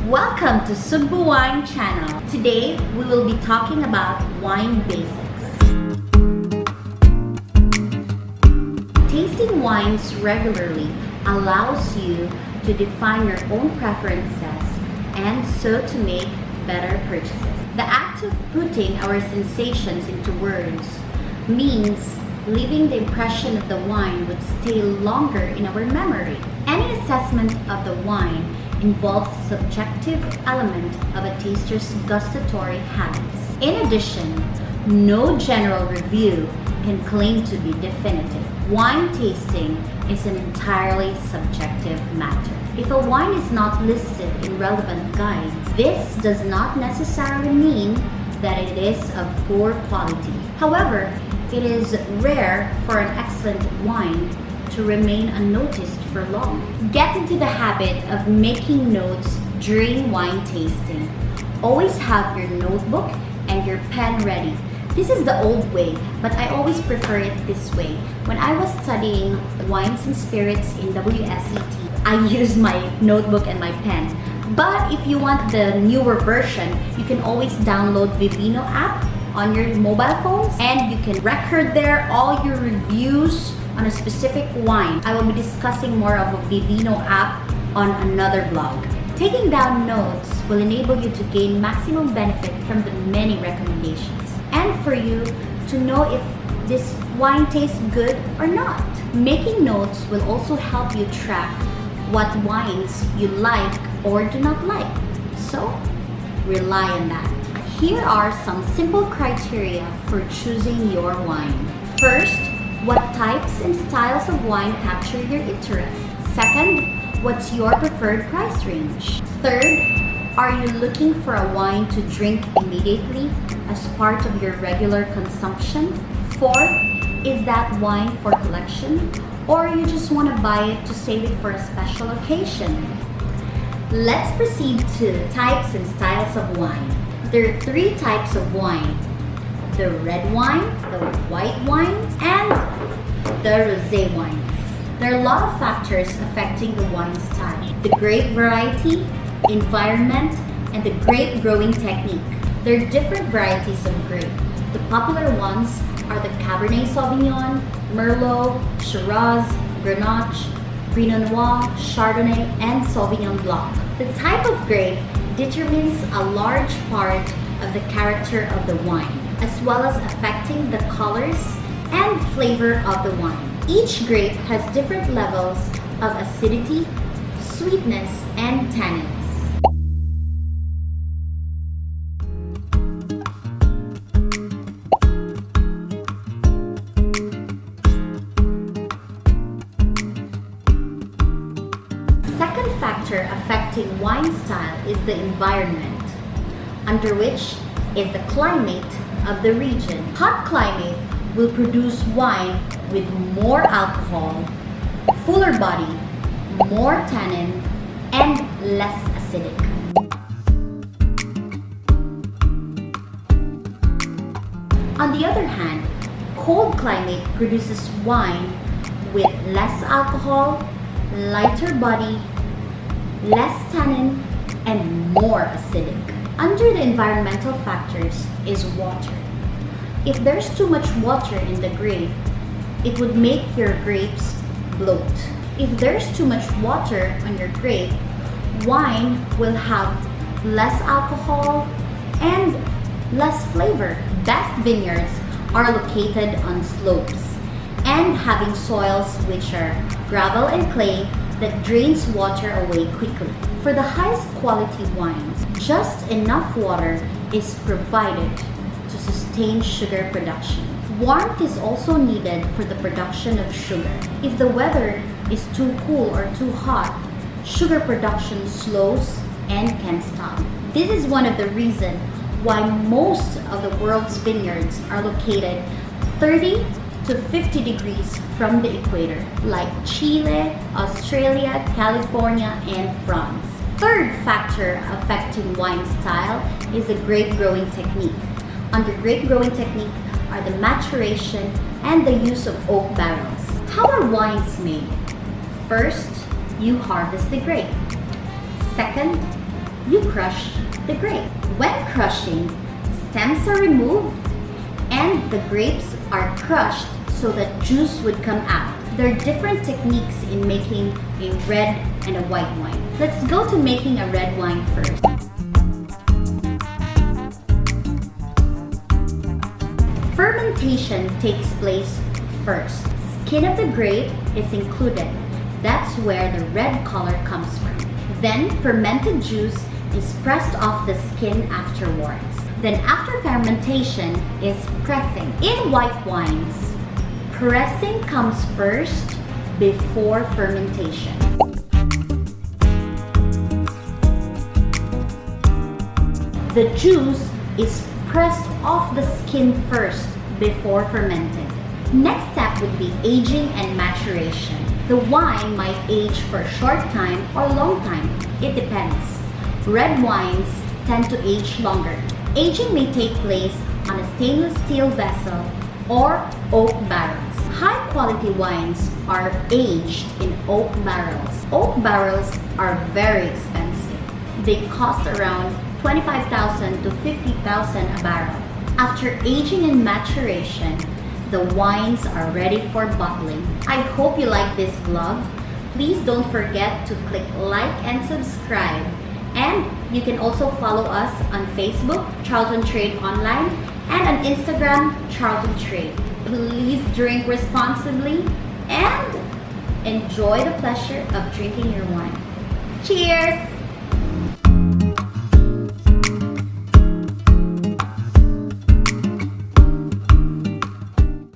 Welcome to SUGBO Wine Channel. Today, we will be talking about wine basics. Tasting wines regularly allows you to define your own preferences and so to make better purchases. The act of putting our sensations into words means leaving the impression of the wine would stay longer in our memory. Any assessment of the wine involves the subjective element of a taster's gustatory habits. In addition, no general review can claim to be definitive. Wine tasting is an entirely subjective matter. If a wine is not listed in relevant guides, this does not necessarily mean that it is of poor quality. However, it is rare for an excellent wine to remain unnoticed for long. Get into the habit of making notes during wine tasting. Always have your notebook and your pen ready. This is the old way, but I always prefer it this way. When I was studying wines and spirits in WSET, I used my notebook and my pen. But if you want the newer version, you can always download Vivino app on your mobile phones and you can record there all your reviews on a specific wine. I will be discussing more of a Vivino app on another vlog. Taking down notes will enable you to gain maximum benefit from the many recommendations and for you to know if this wine tastes good or not. Making notes will also help you track what wines you like or do not like. So, rely on that. Here are some simple criteria for choosing your wine. First, what types and styles of wine capture your interest? Second, what's your preferred price range? Third, are you looking for a wine to drink immediately as part of your regular consumption? Fourth, is that wine for collection or you just want to buy it to save it for a special occasion? Let's proceed to types and styles of wine. There are three types of wine: the red wine, the white wines, and the rosé wines. There are a lot of factors affecting the wine style: the grape variety, environment, and the grape growing technique. There are different varieties of grape. The popular ones are the Cabernet Sauvignon, Merlot, Shiraz, Grenache, Pinot Noir, Chardonnay, and Sauvignon Blanc. The type of grape determines a large part of the character of the wine, as well as affecting the colors and flavor of the wine. Each grape has different levels of acidity, sweetness, and tannins. Second factor affecting wine style is the environment, under which is the climate of the region. Hot climate will produce wine with more alcohol, fuller body, more tannin, and less acidic. On the other hand, cold climate produces wine with less alcohol, lighter body, less tannin, and more acidic. Under the environmental factors is water. If there's too much water in the grape, it would make your grapes bloat. If there's too much water on your grape, wine will have less alcohol and less flavor. Best vineyards are located on slopes and having soils which are gravel and clay that drains water away quickly. For the highest quality wines, just enough water is provided to sustain sugar production. Warmth is also needed for the production of sugar. If the weather is too cool or too hot, sugar production slows and can stop. This is one of the reasons why most of the world's vineyards are located 30 to 50 degrees from the equator, like Chile, Australia, California, and France. Third factor affecting wine style is the grape growing technique. Under grape growing technique are the maturation and the use of oak barrels. How are wines made? First, you harvest the grape. Second, you crush the grape. When crushing, stems are removed and the grapes are crushed so that juice would come out. There are different techniques in making a red and a white wine. Let's go to making a red wine first. Fermentation takes place first. Skin of the grape is included. That's where the red color comes from. Then fermented juice is pressed off the skin afterwards. Then after fermentation is pressing. In white wines, pressing comes first before fermentation. The juice is pressed off the skin first before fermenting. Next step would be aging and maturation. The wine might age for a short time or long time. It depends. Red wines tend to age longer. Aging may take place on a stainless steel vessel or oak barrels. High quality wines are aged in oak barrels. Oak barrels are very expensive. They cost around $25,000 to $50,000 a barrel. After aging and maturation, the wines are ready for bottling. I hope you like this vlog. Please don't forget to click like and subscribe. And you can also follow us on Facebook, Charlton Trade Online, and on Instagram, Charlton Trade. Please drink responsibly and enjoy the pleasure of drinking your wine. Cheers!